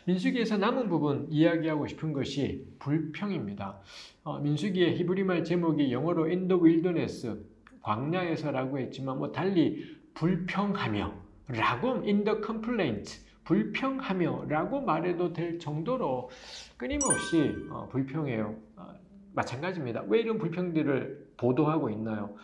민수기에서 남은 부분 이야기하고 싶은 것이 불평입니다. 민수기의 히브리말 제목이 영어로 In the Wilderness, 광야에서라고 했지만 달리 불평하며 라고 in the complaint, 불평하며 라고 말해도 될 정도로 끊임없이 불평해요. 마찬가지입니다. 왜 이런 불평들을 보도하고 있나요?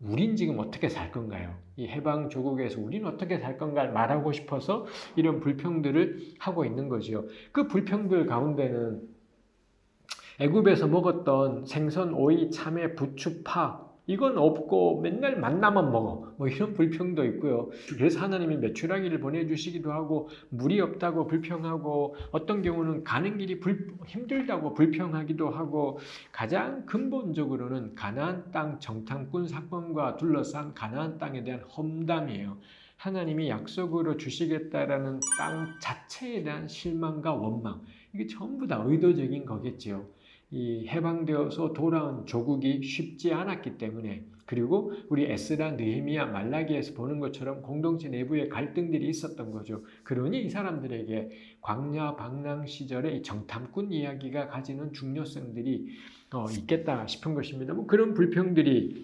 우린 지금 어떻게 살 건가요? 이 해방 조국에서 우린 어떻게 살 건가를 말하고 싶어서 이런 불평들을 하고 있는 거죠. 그 불평들 가운데는 애굽에서 먹었던 생선, 오이, 참외, 부추, 파 이건 없고 맨날 만나만 먹어. 이런 불평도 있고요. 그래서 하나님이 메추라기를 보내주시기도 하고 물이 없다고 불평하고 어떤 경우는 가는 길이 힘들다고 불평하기도 하고 가장 근본적으로는 가나안 땅 정탐꾼 사건과 둘러싼 가나안 땅에 대한 험담이에요. 하나님이 약속으로 주시겠다라는 땅 자체에 대한 실망과 원망 이게 전부 다 의도적인 거겠지요. 이 해방되어서 돌아온 조국이 쉽지 않았기 때문에 그리고 우리 에스라, 느헤미야, 말라기에서 보는 것처럼 공동체 내부에 갈등들이 있었던 거죠. 그러니 이 사람들에게 광야 방랑 시절의 이 정탐꾼 이야기가 가지는 중요성들이 있겠다 싶은 것입니다. 그런 불평들이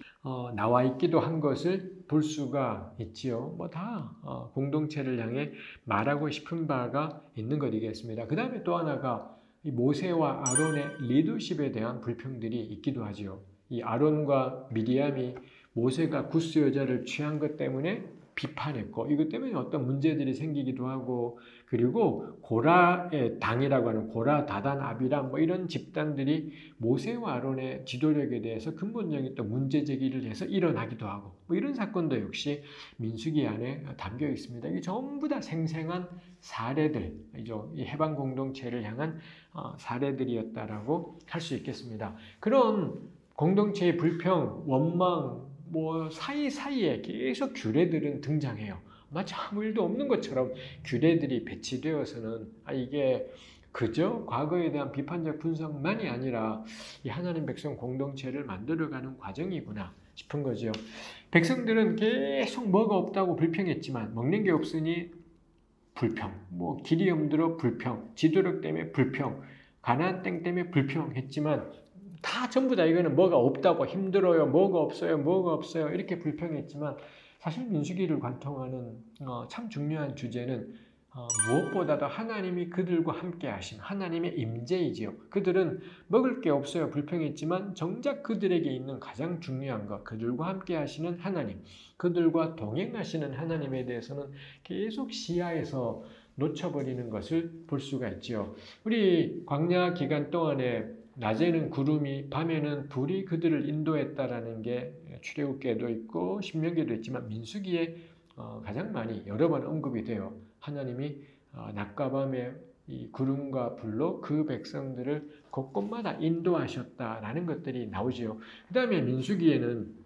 나와 있기도 한 것을 볼 수가 있지요. 다 공동체를 향해 말하고 싶은 바가 있는 것이겠습니다. 그 다음에 또 하나가 이 모세와 아론의 리더십에 대한 불평들이 있기도 하지요. 이 아론과 미리암이 모세가 구스 여자를 취한 것 때문에 비판했고 이것 때문에 어떤 문제들이 생기기도 하고 그리고 고라의 당이라고 하는 고라, 다단, 아비람 이런 집단들이 모세와 아론의 지도력에 대해서 근본적인 또 문제 제기를 해서 일어나기도 하고 이런 사건도 역시 민수기 안에 담겨 있습니다. 이게 전부 다 생생한 사례들이죠. 이 해방 공동체를 향한 사례들이었다라고 할 수 있겠습니다. 그런 공동체의 불평, 원망 사이사이에 계속 규례들은 등장해요. 마치 아무 일도 없는 것처럼 규례들이 배치되어서는 이게 그저 과거에 대한 비판적 분석만이 아니라 이 하나님 백성 공동체를 만들어가는 과정이구나 싶은 거죠. 백성들은 계속 뭐가 없다고 불평했지만 먹는 게 없으니 불평, 길이 힘들어 불평, 지도력 때문에 불평, 가나안 땅 때문에 불평했지만 다 전부 다 이거는 뭐가 없다고 힘들어요, 뭐가 없어요 이렇게 불평했지만 사실 민수기를 관통하는 참 중요한 주제는 무엇보다도 하나님이 그들과 함께 하심, 하나님의 임재이지요. 그들은 먹을 게 없어요 불평했지만 정작 그들에게 있는 가장 중요한 것, 그들과 함께 하시는 하나님, 그들과 동행하시는 하나님에 대해서는 계속 시야에서 놓쳐버리는 것을 볼 수가 있지요. 우리 광야 기간 동안에 낮에는 구름이, 밤에는 불이 그들을 인도했다라는 게 출애굽기에도 있고 신명기에도 있지만 민수기에 가장 많이 여러 번 언급이 돼요. 하나님이 낮과 밤에 이 구름과 불로 그 백성들을 곳곳마다 인도하셨다라는 것들이 나오지요. 그 다음에 민수기에는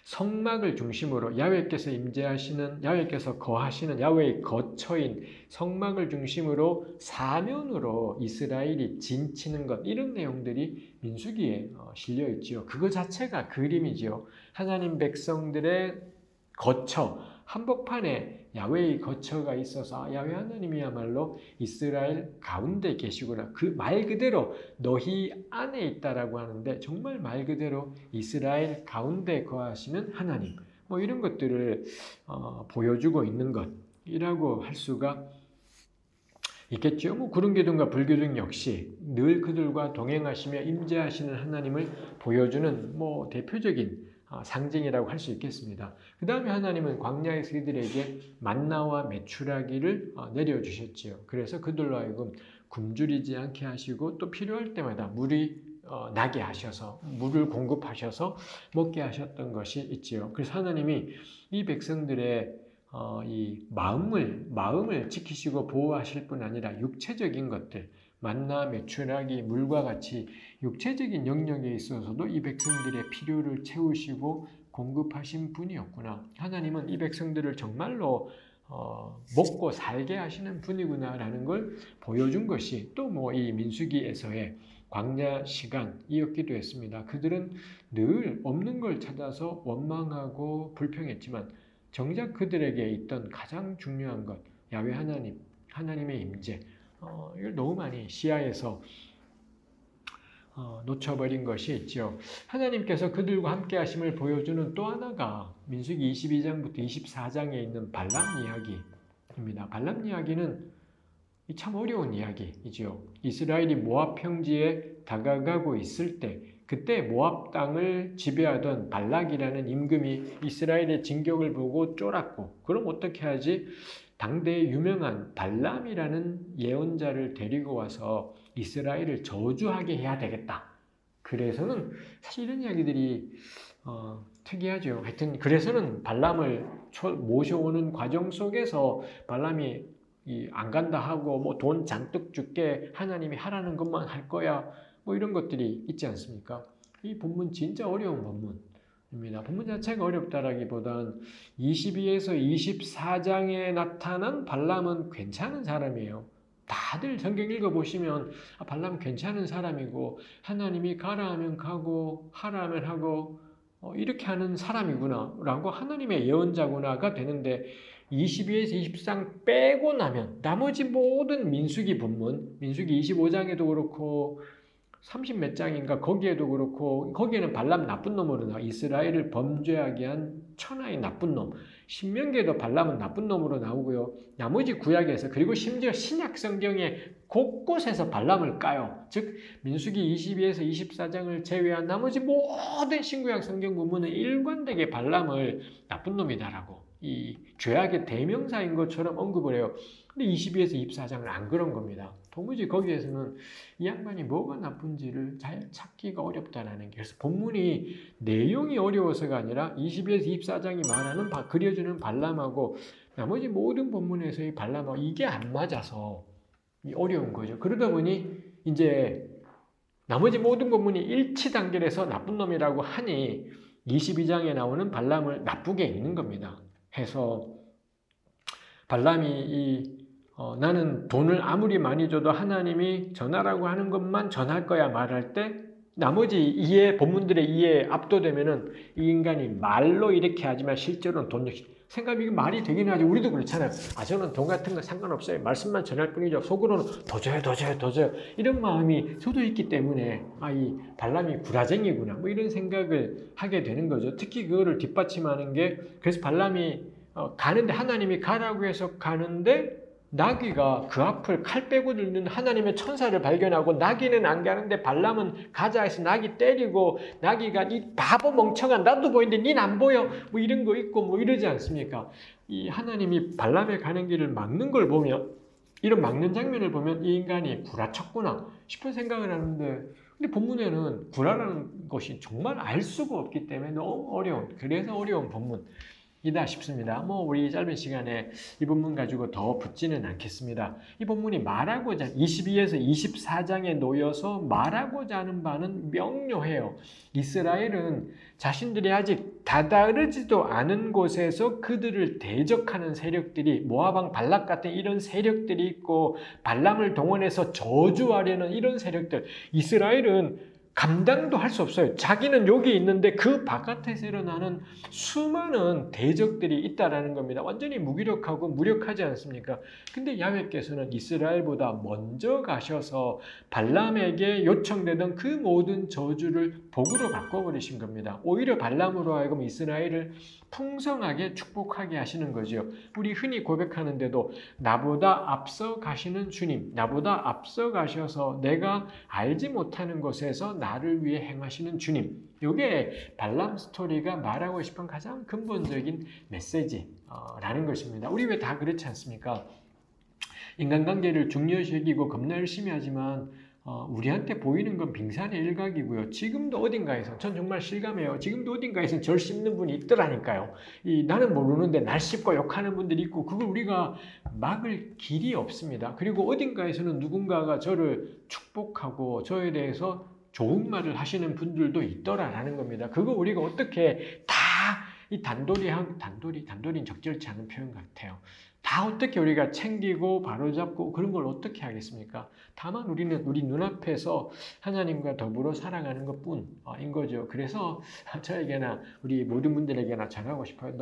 성막을 중심으로 야훼께서 임재하시는, 야훼께서 거하시는 야훼의 거처인 성막을 중심으로 사면으로 이스라엘이 진치는 것, 이런 내용들이 민수기에 실려 있지요. 그거 자체가 그림이지요. 하나님 백성들의 거처, 한복판에 야훼의 거처가 있어서 야훼 하나님이야말로 이스라엘 가운데 계시구나. 그 말 그대로 너희 안에 있다라고 하는데 정말 말 그대로 이스라엘 가운데 거하시는 하나님. 이런 것들을 보여주고 있는 것이라고 할 수가 있겠죠. 구름기둥과 불기둥 역시 늘 그들과 동행하시며 임재하시는 하나님을 보여주는 대표적인 상징이라고 할 수 있겠습니다. 그 다음에 하나님은 광야에서 이들에게 만나와 메추라기를 내려주셨지요. 그래서 그들로 하여금 굶주리지 않게 하시고 또 필요할 때마다 물이 나게 하셔서 물을 공급하셔서 먹게 하셨던 것이 있지요. 그래서 하나님이 이 백성들의 이 마음을 지키시고 보호하실 뿐 아니라 육체적인 것들, 만나, 메추라기, 물과 같이 육체적인 영역에 있어서도 이 백성들의 필요를 채우시고 공급하신 분이었구나. 하나님은 이 백성들을 정말로 먹고 살게 하시는 분이구나라는 걸 보여준 것이 또 이 민수기에서의 광야 시간이었기도 했습니다. 그들은 늘 없는 걸 찾아서 원망하고 불평했지만 정작 그들에게 있던 가장 중요한 것, 야훼 하나님, 하나님의 임재, 이걸 너무 많이 시야에서 놓쳐버린 것이 있죠. 하나님께서 그들과 함께 하심을 보여주는 또 하나가 민수기 22장부터 24장에 있는 발람 이야기입니다. 발람 이야기는 참 어려운 이야기이죠. 이스라엘이 모압 평지에 다가가고 있을 때 그때 모압 땅을 지배하던 발락이라는 임금이 이스라엘의 진격을 보고 쫄았고, 그럼 어떻게 하지? 당대의 유명한 발람이라는 예언자를 데리고 와서 이스라엘을 저주하게 해야 되겠다. 그래서는 사실 이런 이야기들이 특이하죠. 하여튼 그래서는 발람을 모셔오는 과정 속에서 발람이 안 간다 하고 뭐 돈 잔뜩 줄게, 하나님이 하라는 것만 할 거야, 뭐 이런 것들이 있지 않습니까? 이 본문 진짜 어려운 본문입니다. 본문 자체가 어렵다라기보단 22에서 24장에 나타난 발람은 괜찮은 사람이에요. 다들 성경 읽어보시면 발람 괜찮은 사람이고 하나님이 가라 하면 가고 하라 하면 하고 이렇게 하는 사람이구나 라고, 하나님의 예언자구나가 되는데 22에서 23장 빼고 나면 나머지 모든 민수기 본문, 민수기 25장에도 그렇고 30 몇 장인가 거기에도 그렇고, 거기에는 발람 나쁜 놈으로 나와. 이스라엘을 범죄하게 한 천하의 나쁜 놈. 신명기에도 발람은 나쁜 놈으로 나오고요. 나머지 구약에서, 그리고 심지어 신약 성경에 곳곳에서 발람을 까요. 즉 민수기 22에서 24장을 제외한 나머지 모든 신구약 성경 부문은 일관되게 발람을 나쁜 놈이다라고, 이 죄악의 대명사인 것처럼 언급을 해요. 근데 22에서 24장은 안 그런 겁니다. 도무지 거기에서는 이 양반이 뭐가 나쁜지를 잘 찾기가 어렵다라는 게, 그래서 본문이 내용이 어려워서가 아니라 22에서 24장이 말하는 그려주는 발람하고 나머지 모든 본문에서의 발람하고 이게 안 맞아서 어려운 거죠. 그러다 보니 이제 나머지 모든 본문이 일치단결해서 나쁜 놈이라고 하니 22장에 나오는 발람을 나쁘게 읽는 겁니다. 해서 발람이 나는 돈을 아무리 많이 줘도 하나님이 전하라고 하는 것만 전할 거야 말할 때, 나머지 본문들의 이해에 압도되면은 이 인간이 말로 이렇게 하지만 실제로는 돈, 생각이 말이 되긴 하죠. 우리도 그렇잖아요. 저는 돈 같은 거 상관없어요. 말씀만 전할 뿐이죠. 속으로는 더 줘요. 이런 마음이 저도 있기 때문에 이 발람이 구라쟁이구나 뭐 이런 생각을 하게 되는 거죠. 특히 그거를 뒷받침하는 게, 그래서 발람이 가는데, 하나님이 가라고 해서 가는데 나귀가 그 앞을 칼 빼고 들는 하나님의 천사를 발견하고, 나귀는 안 가는데 발람은 가자 해서 나귀 때리고, 나귀가 이 바보 멍청한, 나도 보이는데 닌 안 보여 뭐 이런 거 있고 뭐 이러지 않습니까? 이 하나님이 발람의 가는 길을 막는 걸 보면, 이런 막는 장면을 보면 이 인간이 구라쳤구나 싶은 생각을 하는데, 근데 본문에는 구라라는 것이 정말 알 수가 없기 때문에 너무 어려운, 그래서 어려운 본문 이다 싶습니다. 우리 짧은 시간에 이 본문 가지고 더 붙지는 않겠습니다. 이 본문이 22에서 24장에 놓여서 말하고자 하는 바는 명료해요. 이스라엘은 자신들이 아직 다다르지도 않은 곳에서 그들을 대적하는 세력들이, 모압왕 발락 같은 이런 세력들이 있고, 발람을 동원해서 저주하려는 이런 세력들, 이스라엘은 감당도 할 수 없어요. 자기는 여기 있는데 그 바깥에서 일어나는 수많은 대적들이 있다라는 겁니다. 완전히 무기력하고 무력하지 않습니까? 근데 야훼께서는 이스라엘보다 먼저 가셔서 발람에게 요청되던 그 모든 저주를 복으로 바꿔버리신 겁니다. 오히려 발람으로 하여금 이스라엘을 풍성하게 축복하게 하시는 거죠. 우리 흔히 고백하는데도 나보다 앞서 가시는 주님, 나보다 앞서 가셔서 내가 알지 못하는 곳에서 나를 위해 행하시는 주님, 이게 발람 스토리가 말하고 싶은 가장 근본적인 메시지라는 것입니다. 우리 왜 다 그렇지 않습니까? 인간관계를 중요시 여기고 겁나 열심히 하지만 우리한테 보이는 건 빙산의 일각이고요. 지금도 어딘가에서, 전 정말 실감해요. 지금도 어딘가에서 절 씹는 분이 있더라니까요. 나는 모르는데 날 씹고 욕하는 분들이 있고, 그걸 우리가 막을 길이 없습니다. 그리고 어딘가에서는 누군가가 저를 축복하고 저에 대해서 좋은 말을 하시는 분들도 있더라라는 겁니다. 그거 우리가 어떻게 다 이 단돌이는 적절치 않은 표현 같아요. 다 어떻게 우리가 챙기고 바로잡고 그런 걸 어떻게 하겠습니까? 다만 우리는 우리 눈앞에서 하나님과 더불어 살아가는 것뿐인 거죠. 그래서 저에게나 우리 모든 분들에게나 전하고 싶어요.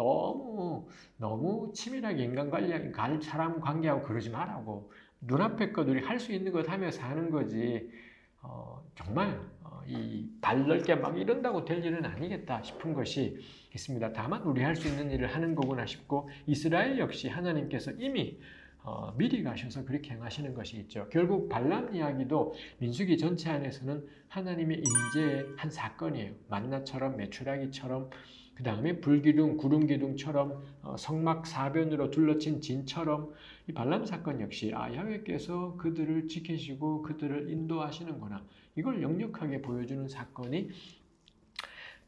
너무 치밀하게 인간 관리, 사람 관계하고 그러지 말라고. 눈앞에 것 우리 할 수 있는 것 하면서 하는 거지. 정말 이 발 넓게 막 이런다고 될 일은 아니겠다 싶은 것이 있습니다. 다만 우리 할 수 있는 일을 하는 거구나 싶고 이스라엘 역시 하나님께서 이미 미리 가셔서 그렇게 행하시는 것이 있죠. 결국 발람 이야기도 민수기 전체 안에서는 하나님의 임재의 한 사건이에요. 만나처럼 메추라기처럼 그 다음에 불기둥, 구름기둥처럼 성막 사변으로 둘러친 진처럼 이 발람 사건 역시 야훼께서 그들을 지키시고 그들을 인도하시는구나. 이걸 역력하게 보여주는 사건이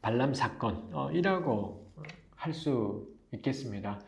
발람 사건이라고 할 수 있겠습니다.